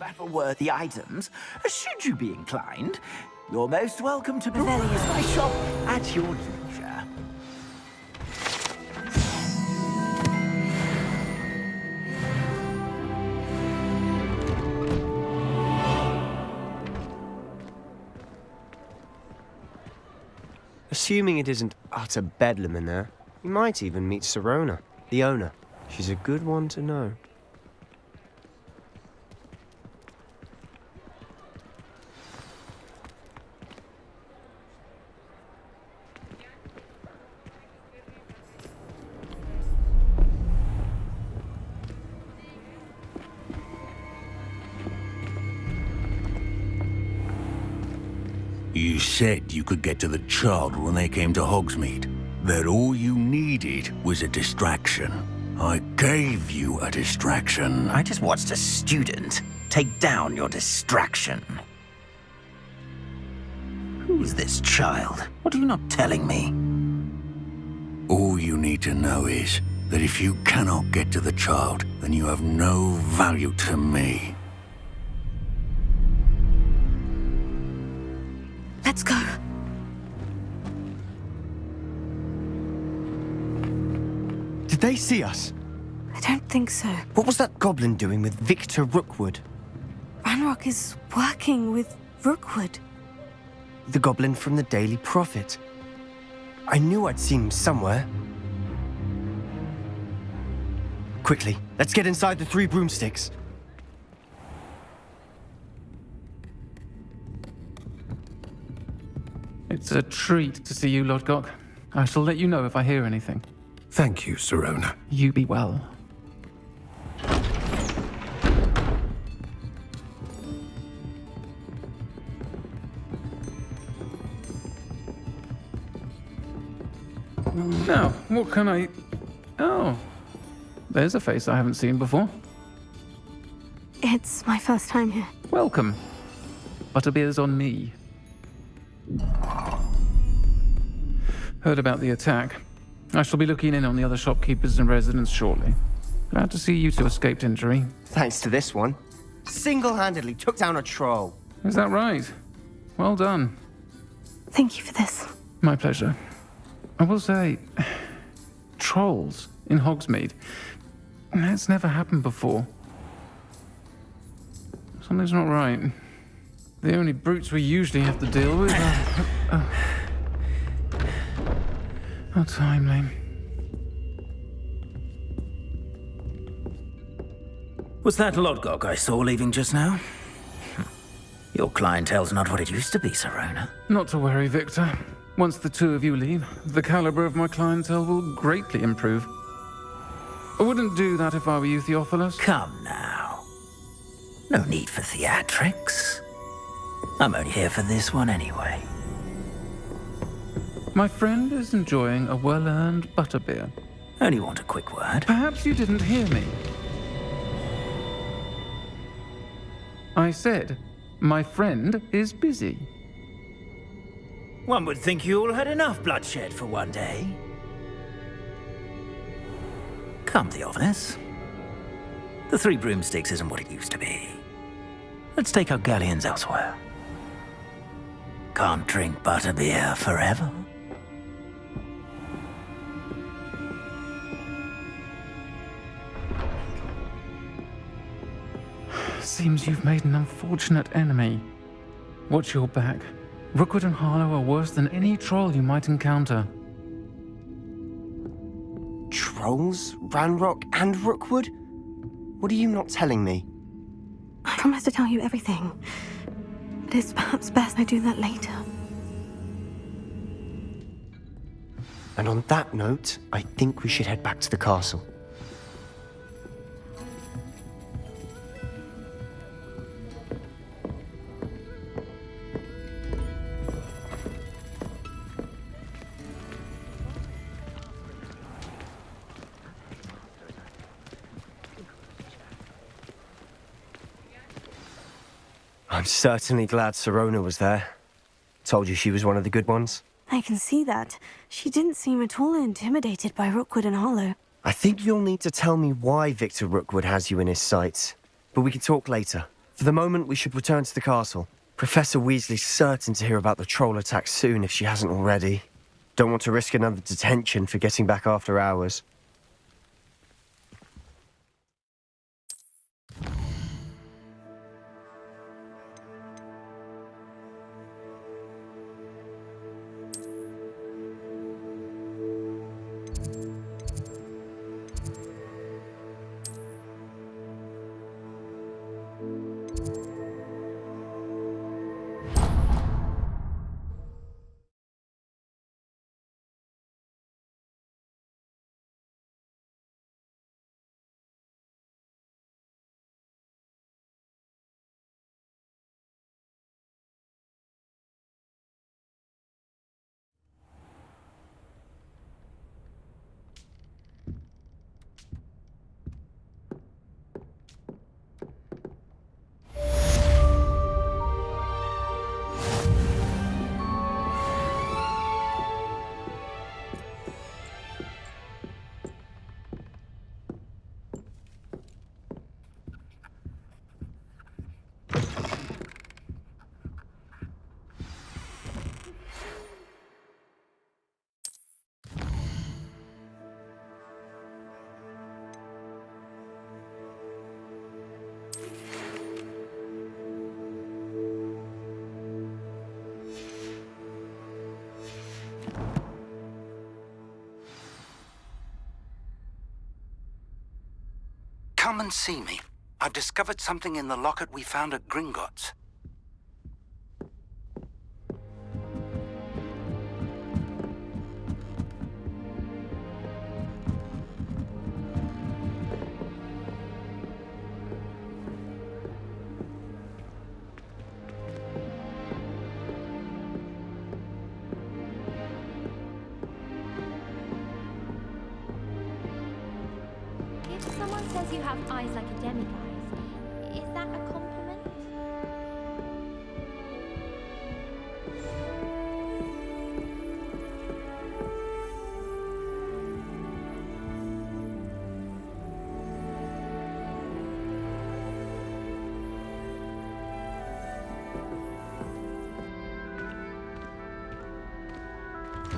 raffle-worthy items, should you be inclined. You're most welcome to Bevelius, my shop, at your leisure. Assuming it isn't utter bedlam in there, you might even meet Sirona, the owner. She's a good one to know. You said you could get to the child when they came to Hogsmeade. That all you needed was a distraction. I gave you a distraction. I just watched a student take down your distraction. Who is this child? What are you not telling me? All you need to know is that if you cannot get to the child, then you have no value to me. Let's go. Did they see us? I don't think so. What was that goblin doing with Victor Rookwood? Ranrock is working with Rookwood. The goblin from the Daily Prophet. I knew I'd seen him somewhere. Quickly, let's get inside the 3 broomsticks. It's a treat to see you, Lodgok. I shall let you know if I hear anything. Thank you, Sirona. You be well. Now, what can I... Oh, there's a face I haven't seen before. It's my first time here. Welcome. Butterbeer's on me. Heard about the attack. I shall be looking in on the other shopkeepers and residents shortly. Glad to see you two escaped injury. Thanks to this one. Single-handedly took down a troll. Is that right? Well done. Thank you for this. My pleasure. I will say, trolls in Hogsmeade. That's never happened before. Something's not right. The only brutes we usually have to deal with are... How timely. Was that Lodgok I saw leaving just now? Your clientele's not what it used to be, Sirona. Not to worry, Victor. Once the two of you leave, the caliber of my clientele will greatly improve. I wouldn't do that if I were you, Theophilus. Come now. No need for theatrics. I'm only here for this one anyway. My friend is enjoying a well-earned butterbeer. Only want a quick word. Perhaps you didn't hear me. I said, my friend is busy. One would think you all had enough bloodshed for one day. Come, Theophilus. The 3 broomsticks isn't what it used to be. Let's take our galleons elsewhere. Can't drink butterbeer forever. Seems you've made an unfortunate enemy. Watch your back. Rookwood and Harlow are worse than any troll you might encounter. Trolls? Ranrock and Rookwood? What are you not telling me? I promise to tell you everything. But it's perhaps best I do that later. And on that note, I think we should head back to the castle. I'm certainly glad Sirona was there. Told you she was one of the good ones. I can see that. She didn't seem at all intimidated by Rookwood and Harlow. I think you'll need to tell me why Victor Rookwood has you in his sights. But we can talk later. For the moment, we should return to the castle. Professor Weasley's certain to hear about the troll attack soon if she hasn't already. Don't want to risk another detention for getting back after hours. Come and see me. I've discovered something in the locket we found at Gringotts. If someone says you have eyes like a demiguise, is that a compliment?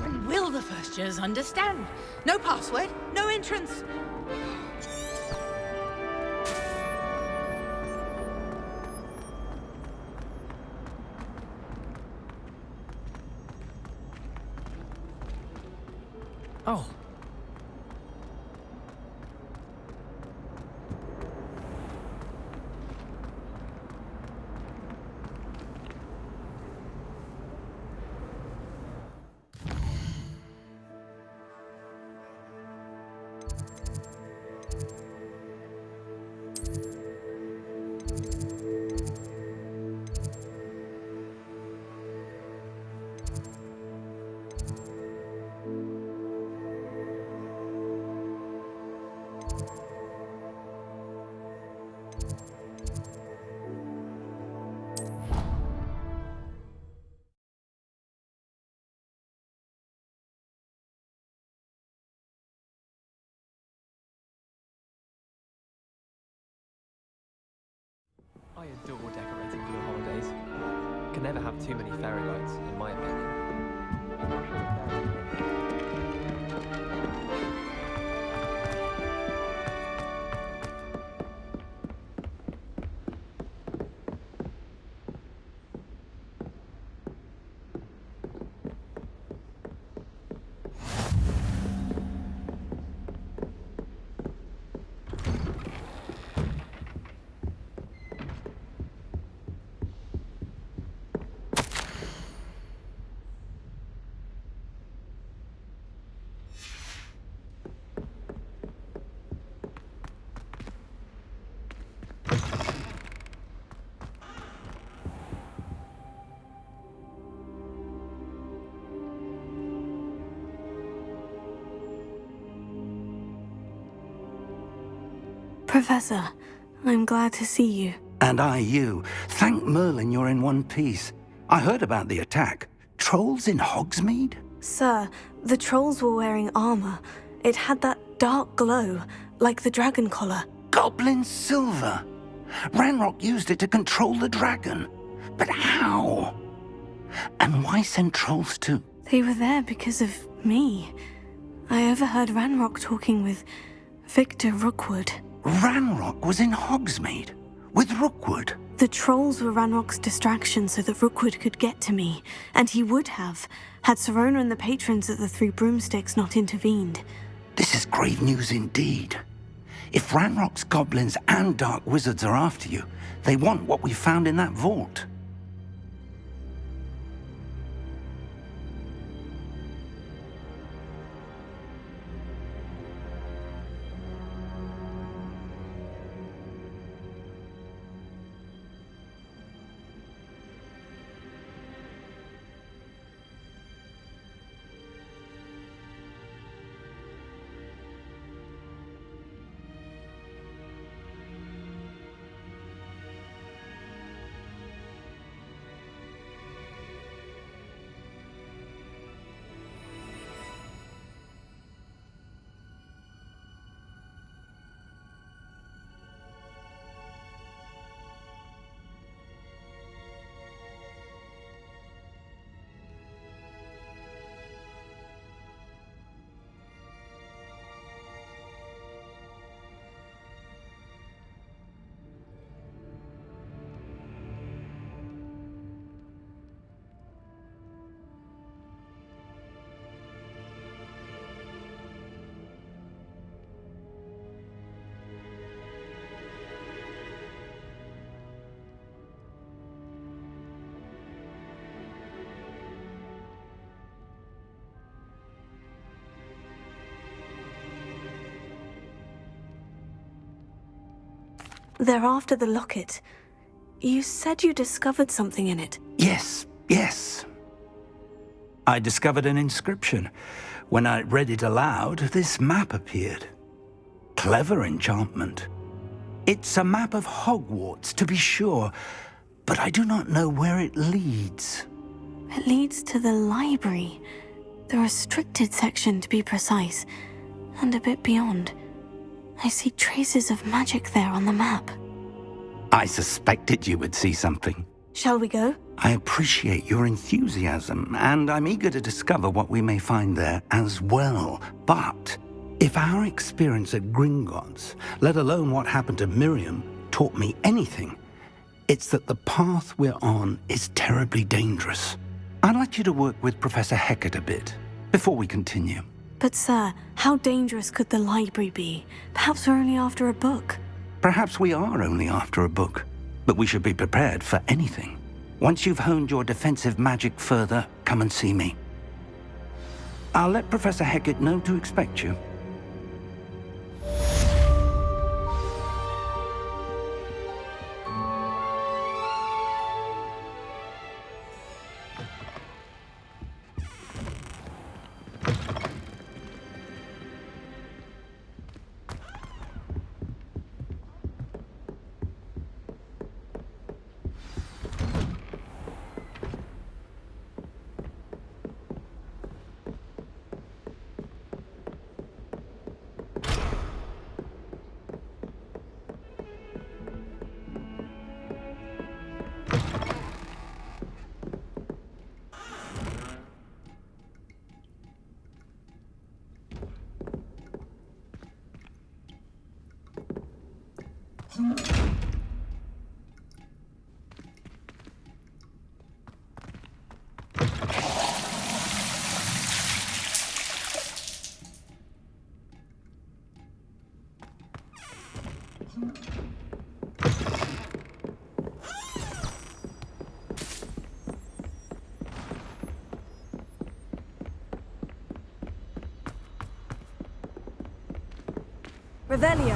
When will the first years understand? No password, no entrance. Oh. I adore decorating for the holidays. Can never have too many fairy lights, in my opinion. Professor, I'm glad to see you. And I you. Thank Merlin you're in one piece. I heard about the attack. Trolls in Hogsmeade? Sir, the trolls were wearing armor. It had that dark glow, like the dragon collar. Goblin silver. Ranrock used it to control the dragon. But how? And why send trolls too? They were there because of me. I overheard Ranrock talking with Victor Rookwood. Ranrock was in Hogsmeade with Rookwood. The trolls were Ranrock's distraction so that Rookwood could get to me, and he would have, had Sirona and the patrons at the Three Broomsticks not intervened. This is grave news indeed. If Ranrock's goblins and dark wizards are after you, they want what we found in that vault. They're after the locket. You said you discovered something in it. Yes. I discovered an inscription. When I read it aloud, this map appeared. Clever enchantment. It's a map of Hogwarts, to be sure, but I do not know where it leads. It leads to the library. The restricted section, to be precise, and a bit beyond. I see traces of magic there on the map. I suspected you would see something. Shall we go? I appreciate your enthusiasm, and I'm eager to discover what we may find there as well. But if our experience at Gringotts, let alone what happened to Miriam, taught me anything, it's that the path we're on is terribly dangerous. I'd like you to work with Professor Hecat a bit before we continue. But sir, how dangerous could the library be? Perhaps we're only after a book. Perhaps we are only after a book, but we should be prepared for anything. Once you've honed your defensive magic further, come and see me. I'll let Professor Hecat know to expect you. Revelio.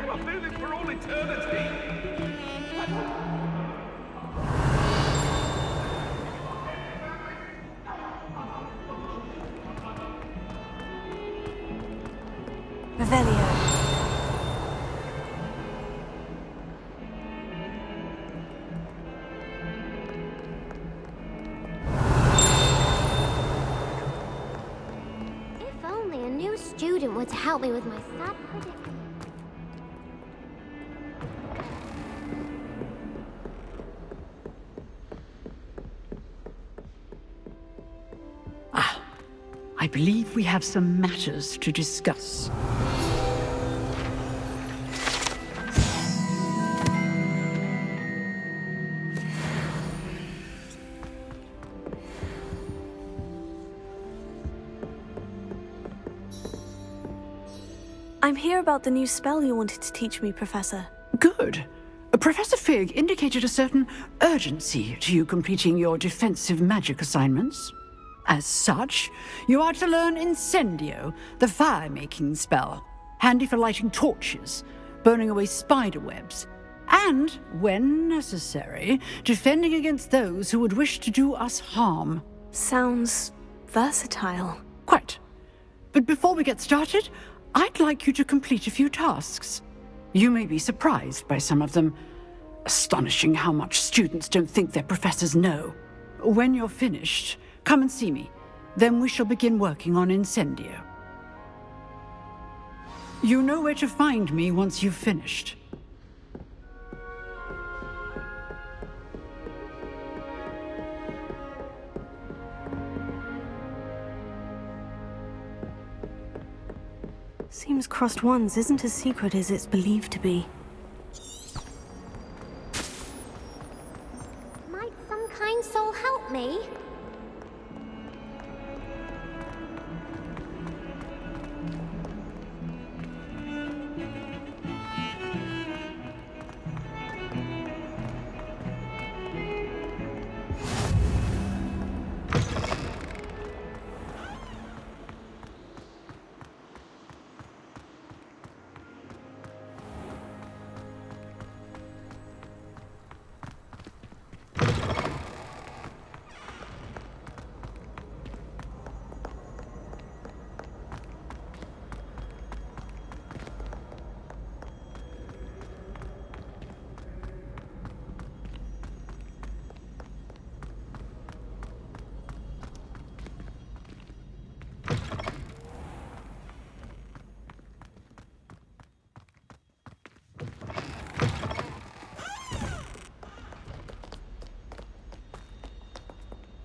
I'll do this for all eternity. Revelio. student were to help me with my sad predicament. I believe we have some matters to discuss. I'm here about the new spell you wanted to teach me, Professor. Good. Professor Fig indicated a certain urgency to you completing your defensive magic assignments. As such, you are to learn Incendio, the fire-making spell, handy for lighting torches, burning away spider webs, and, when necessary, defending against those who would wish to do us harm. Sounds versatile. Quite. But before we get started, I'd like you to complete a few tasks. You may be surprised by some of them. Astonishing how much students don't think their professors know. When you're finished, come and see me. Then we shall begin working on Incendio. You know where to find me once you've finished. Seems Crossed Wands isn't as secret as it's believed to be. Might some kind soul help me?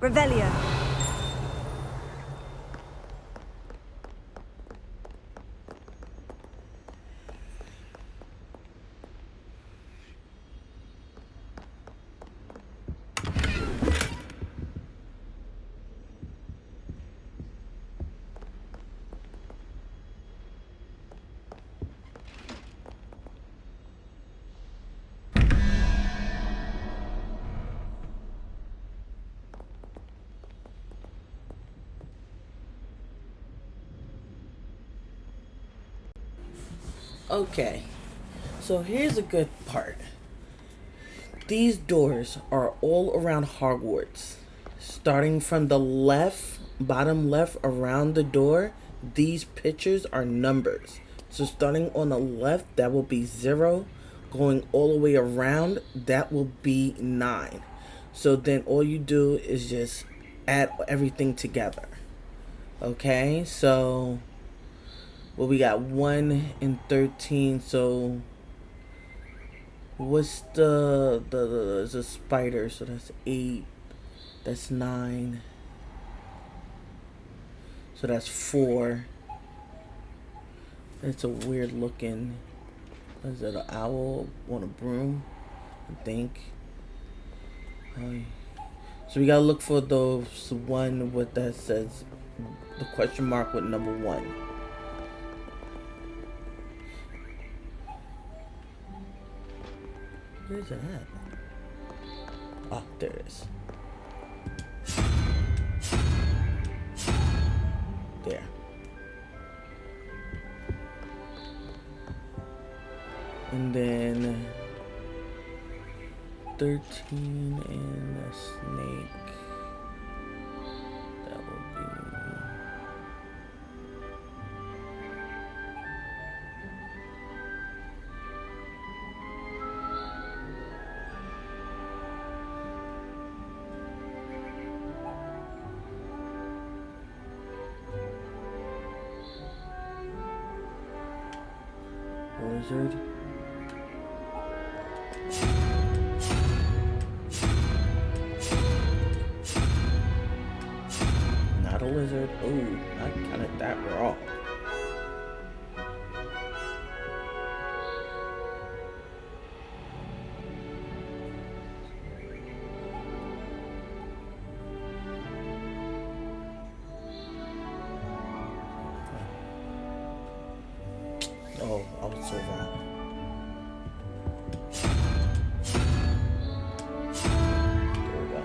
Revelio. Okay, so here's a good part. These doors are all around Hogwarts. Starting from the left, bottom left around the door, these pictures are numbers. So starting on the left, that will be 0. Going all the way around, that will be 9. So then all you do is just add everything together. Okay, so well, we got 1 and 13, so what's there's a spider, so that's 8, that's 9, so that's 4. It's a weird looking, is it an owl on a broom, I think. So we gotta look for those one with that says the question mark with number 1. Where's it at? Ah, there it is. There. And then 13 and a snake. That will be... lizard. Not a lizard. Oh, I counted that wrong. Oh, I was so wrong. There we go.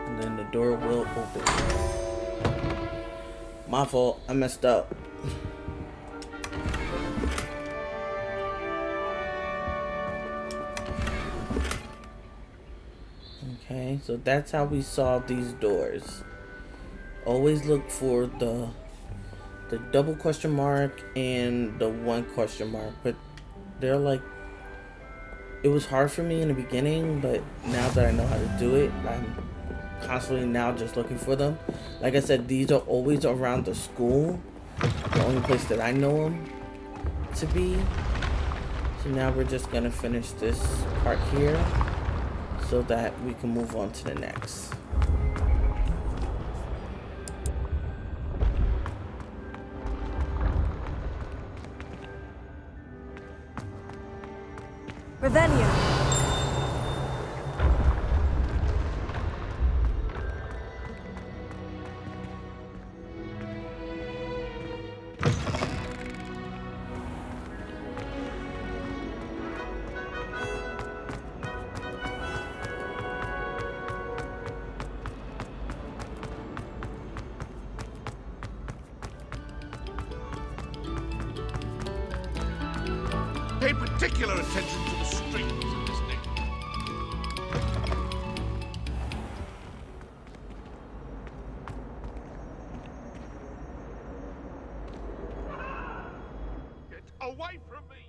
And then the door will open. My fault, I messed up. Okay, so that's how we solve these doors. Always look for the double question mark and the one question mark, but they're like, it was hard for me in the beginning, but now that I know how to do it, I'm constantly now just looking for them. Like I said, these are always around the school, the only place that I know them to be. So now we're just gonna finish this part here so that we can move on to the next. Revelio. Pay particular attention to the strings of this thing. Get away from me!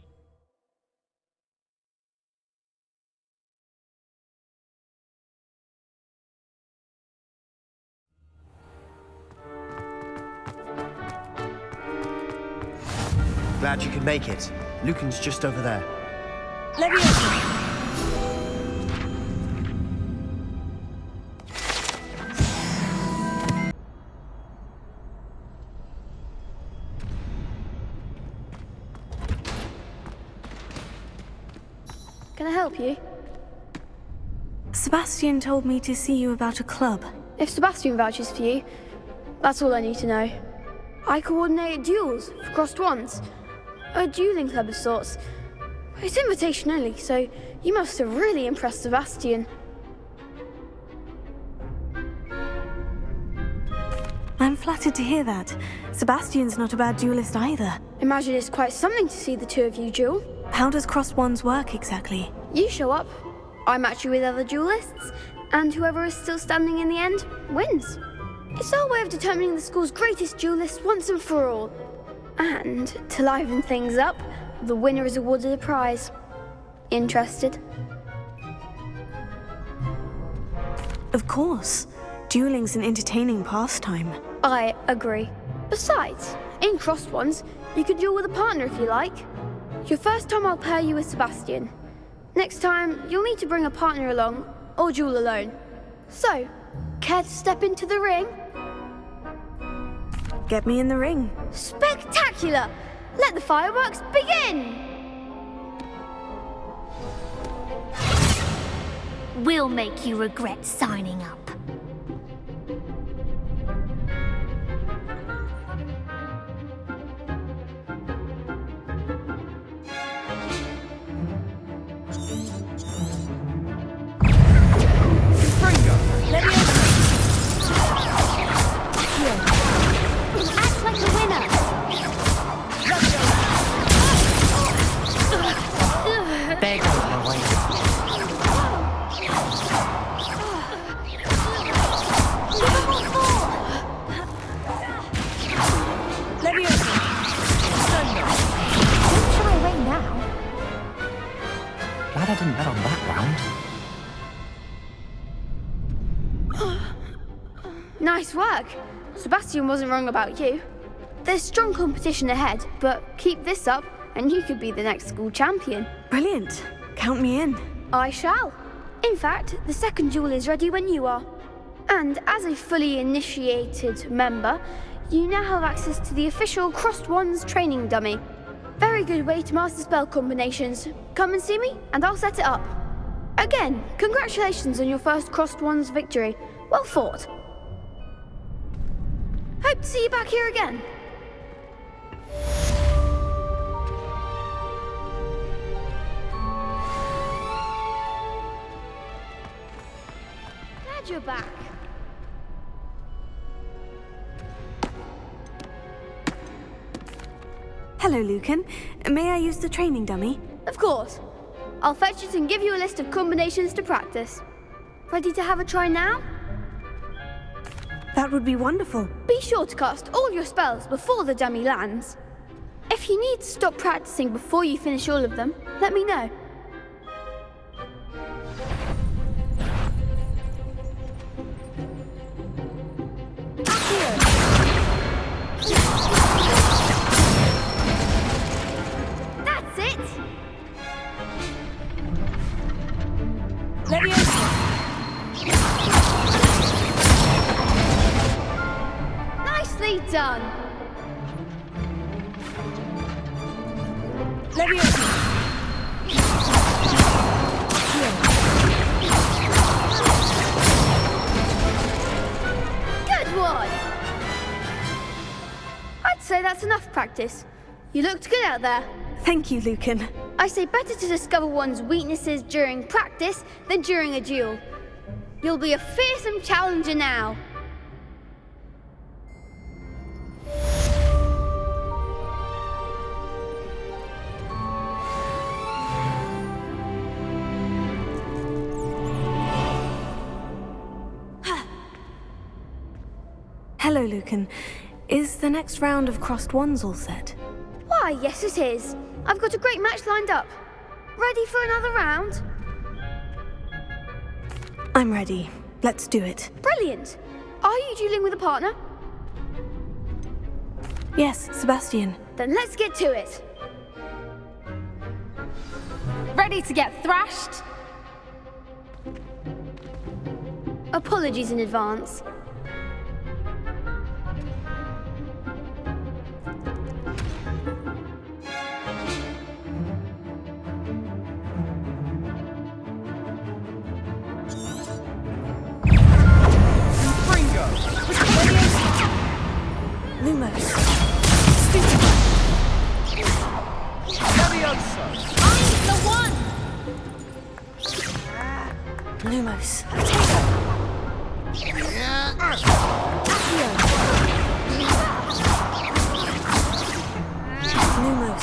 Glad you could make it. Lucan's just over there. Leviosa. Can I help you? Sebastian told me to see you about a club. If Sebastian vouches for you, that's all I need to know. I coordinate duels for crossed wands. A dueling club of sorts. It's invitation only, so you must have really impressed Sebastian. I'm flattered to hear that. Sebastian's not a bad duelist either. Imagine it's quite something to see the two of you duel. How does crossed wands work exactly? You show up, I match you with other duelists, and whoever is still standing in the end wins. It's our way of determining the school's greatest duelist once and for all. And to liven things up, the winner is awarded a prize. Interested? Of course. Dueling's an entertaining pastime. I agree. Besides, in crossed ones, you can duel with a partner if you like. Your first time I'll pair you with Sebastian. Next time, you'll need to bring a partner along, or duel alone. So, care to step into the ring? Get me in the ring. Spectacular! Let the fireworks begin! We'll make you regret signing up. Act like a winner! There goes my way. Leviosa. Don't shy away now. Glad I didn't bet on that round. Nice work. Sebastian wasn't wrong about you. There's strong competition ahead, but keep this up and you could be the next school champion. Brilliant. Count me in. I shall. In fact, the second duel is ready when you are. And as a fully initiated member, you now have access to the official Crossed Wands training dummy. Very good way to master spell combinations. Come and see me, and I'll set it up. Again, congratulations on your first Crossed Wands victory. Well fought. Hope to see you back here again. Glad you're back. Hello, Lucan. May I use the training dummy? Of course. I'll fetch it and give you a list of combinations to practice. Ready to have a try now? That would be wonderful. Be sure to cast all your spells before the dummy lands. If you need to stop practicing before you finish all of them, let me know. That's it! Nicely done! Good one! I'd say that's enough practice. You looked good out there. Thank you, Lucan. I say better to discover one's weaknesses during practice than during a duel. You'll be a fearsome challenger now. Hello, Lucan. Is the next round of Crossed Wands all set? Why, yes it is. I've got a great match lined up. Ready for another round? I'm ready. Let's do it. Brilliant. Are you dueling with a partner? Yes, Sebastian. Then let's get to it. Ready to get thrashed? Apologies in advance. Lumos. I'm the one! Lumos. Lumos.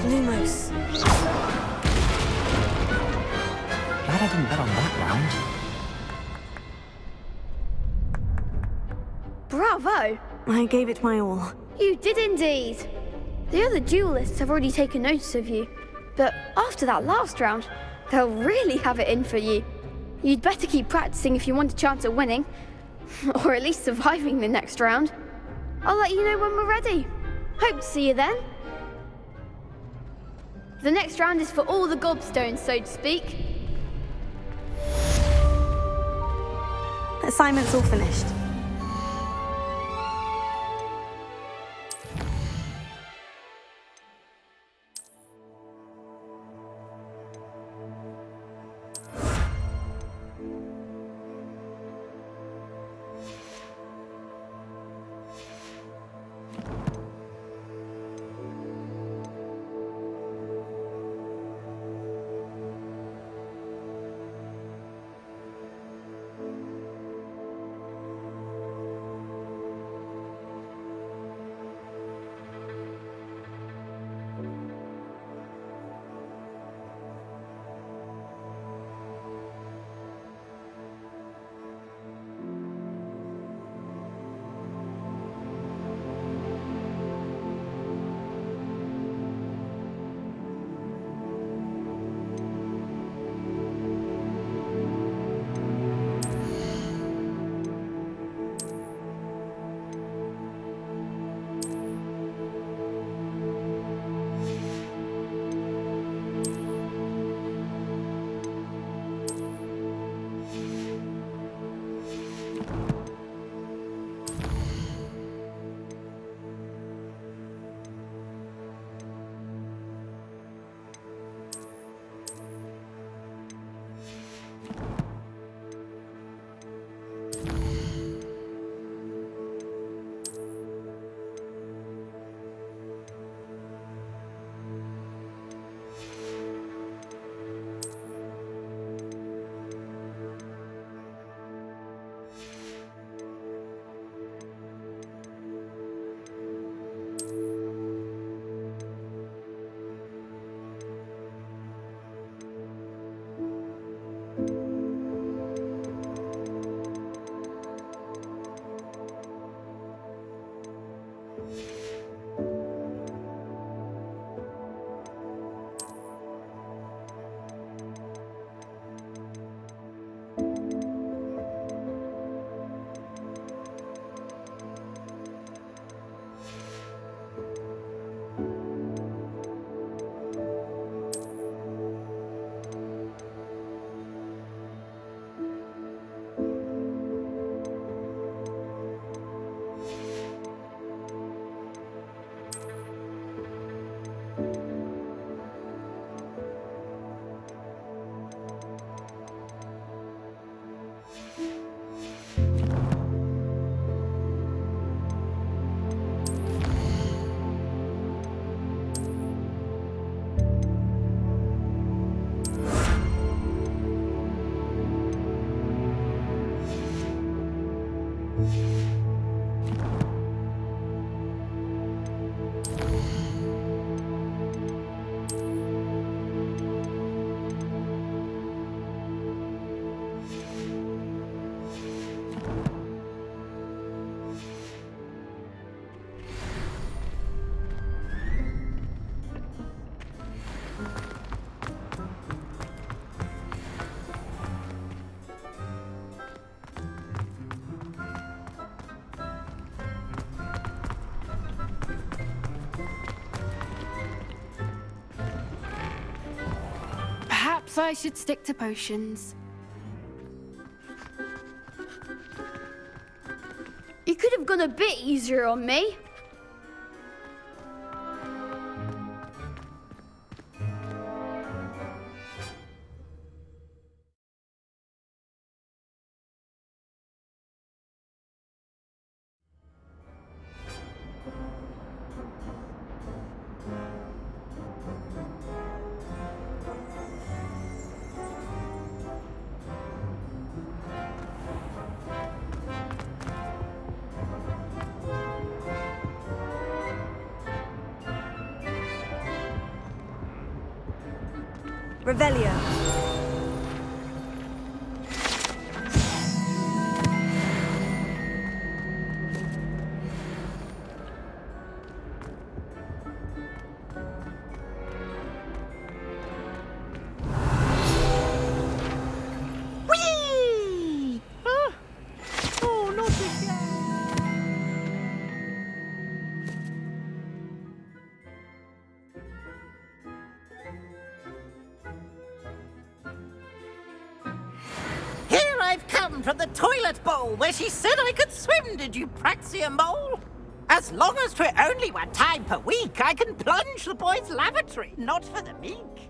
Lumos. Glad I didn't bet on that round. Bravo! I gave it my all. You did indeed. The other duelists have already taken notice of you, but after that last round, they'll really have it in for you. You'd better keep practicing if you want a chance at winning, or at least surviving the next round. I'll let you know when we're ready. Hope to see you then. The next round is for all the gobstones, so to speak. Assignment's all finished. I should stick to potions. You could have gone a bit easier on me. Revelio. Whee! Oh, not again! Here I've come from the toilet bowl where she said I could swim, did you Praxia mole? As long as 'twere only one time per week, I can plunge the boys' lavatory, not for the meek.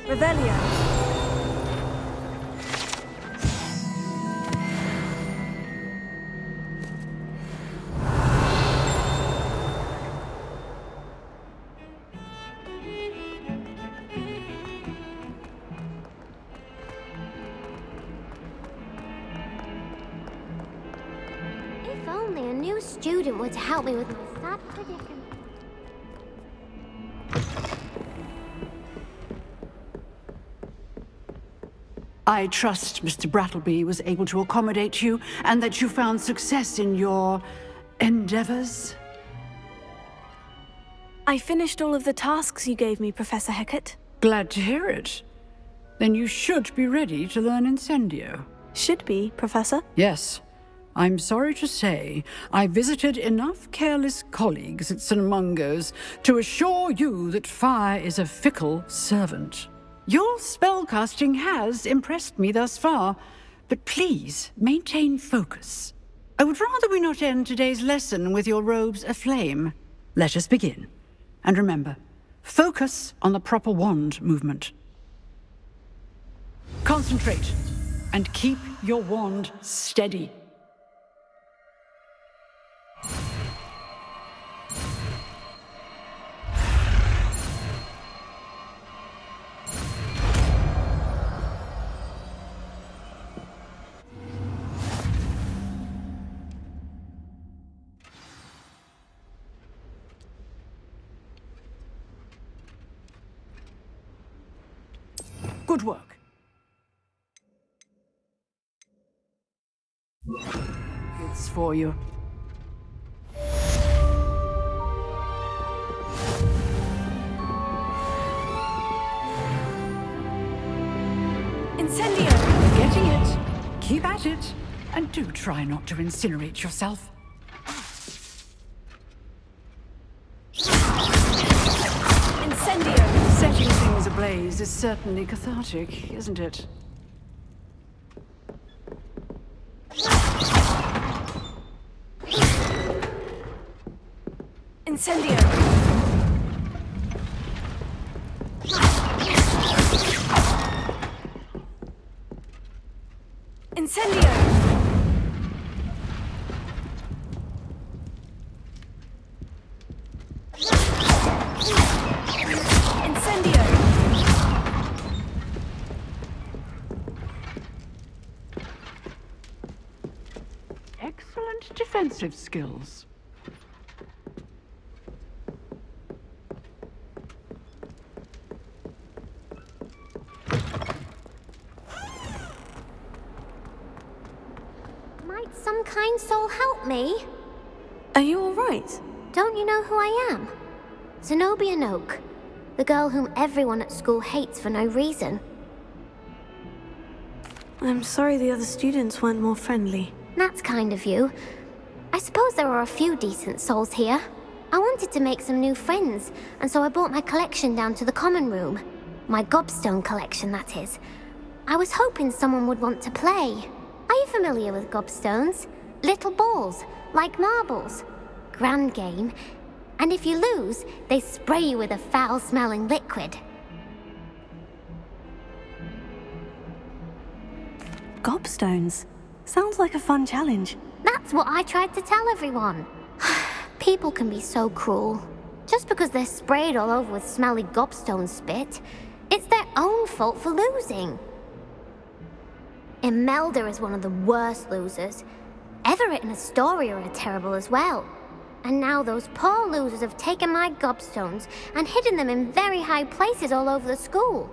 Revelio. If only a new student were to help me with my sad predicament. I trust Mr. Brattleby was able to accommodate you and that you found success in your endeavors. I finished all of the tasks you gave me, Professor Hecat. Glad to hear it. Then you should be ready to learn Incendio. Should be, Professor? Yes. I'm sorry to say, I visited enough careless colleagues at St. Mungo's to assure you that fire is a fickle servant. Your spellcasting has impressed me thus far, but please maintain focus. I would rather we not end today's lesson with your robes aflame. Let us begin. And remember, focus on the proper wand movement. Concentrate and keep your wand steady. Good work. It's for you. Keep at it, and do try not to incinerate yourself. Incendio! Setting things ablaze is certainly cathartic, isn't it? Incendio! Incendio! Incendio! Excellent defensive skills. Might some kind soul help me? Are you all right? Don't you know who I am? Zenobia Noak, the girl whom everyone at school hates for no reason. I'm sorry the other students weren't more friendly. That's kind of you. I suppose there are a few decent souls here. I wanted to make some new friends, and so I brought my collection down to the common room. My gobstone collection, that is. I was hoping someone would want to play. Are you familiar with gobstones? Little balls, like marbles. Grand game. And if you lose, they spray you with a foul-smelling liquid. Gobstones. Sounds like a fun challenge. That's what I tried to tell everyone. People can be so cruel. Just because they're sprayed all over with smelly gobstone spit, it's their own fault for losing. Imelda is one of the worst losers. Everett and Astoria are terrible as well. And now those poor losers have taken my gobstones and hidden them in very high places all over the school.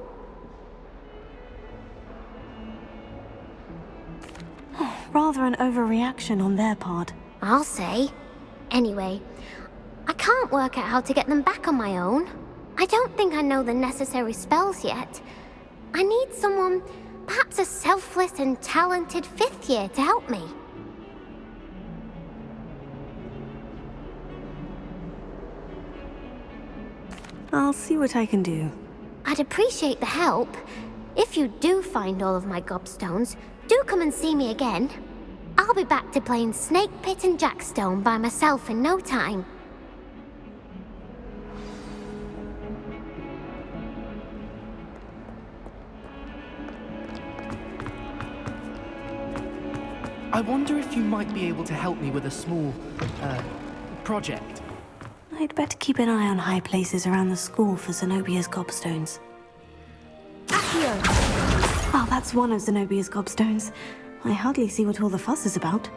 Rather an overreaction on their part. I'll say. Anyway, I can't work out how to get them back on my own. I don't think I know the necessary spells yet. I need someone, perhaps a selfless and talented fifth year to help me. I'll see what I can do. I'd appreciate the help. If you do find all of my gobstones, do come and see me again. I'll be back to playing Snake Pit and Jackstone by myself in no time. I wonder if you might be able to help me with a small, project. I'd better keep an eye on high places around the school for Zenobia's gobstones. Accio! Well, that's one of Zenobia's gobstones. I hardly see what all the fuss is about.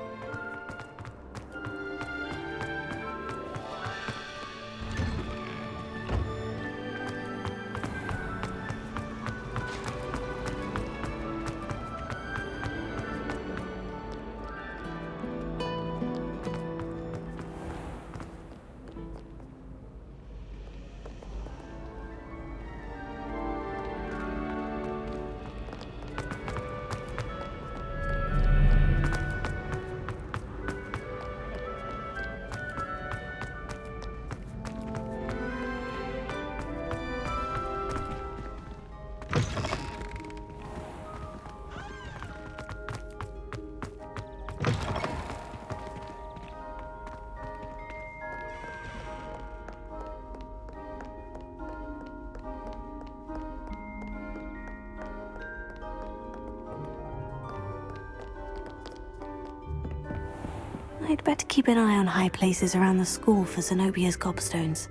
I'd better keep an eye on high places around the school for Zenobia's gobstones.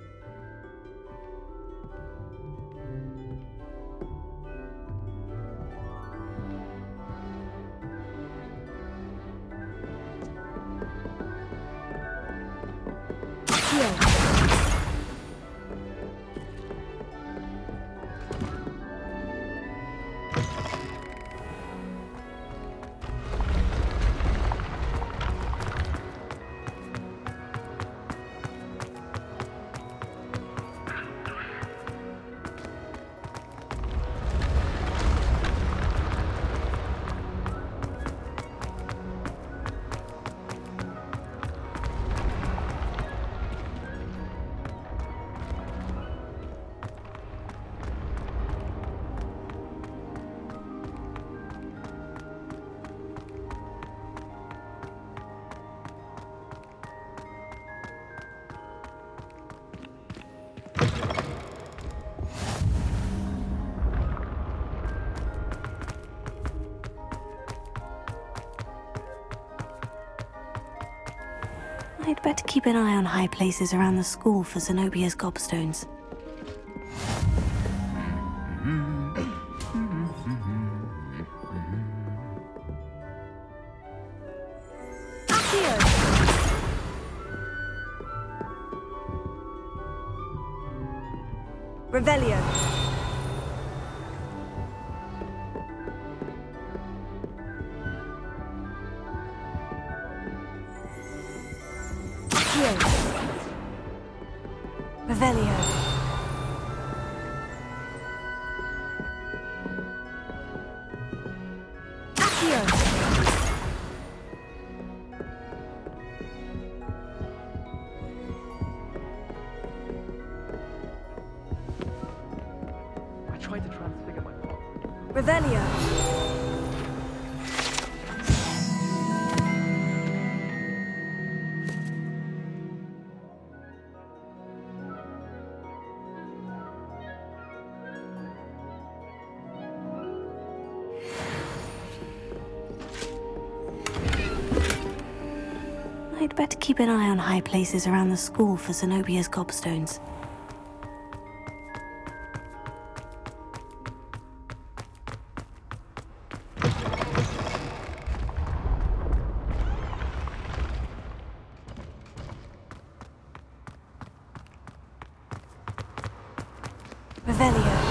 I'd better keep an eye on high places around the school for Zenobia's gobstones. Revelio. Revelio. Accio. I tried to transfigure my father. Revelio. I'd better keep an eye on high places around the school for Zenobia's gobstones. Revelio.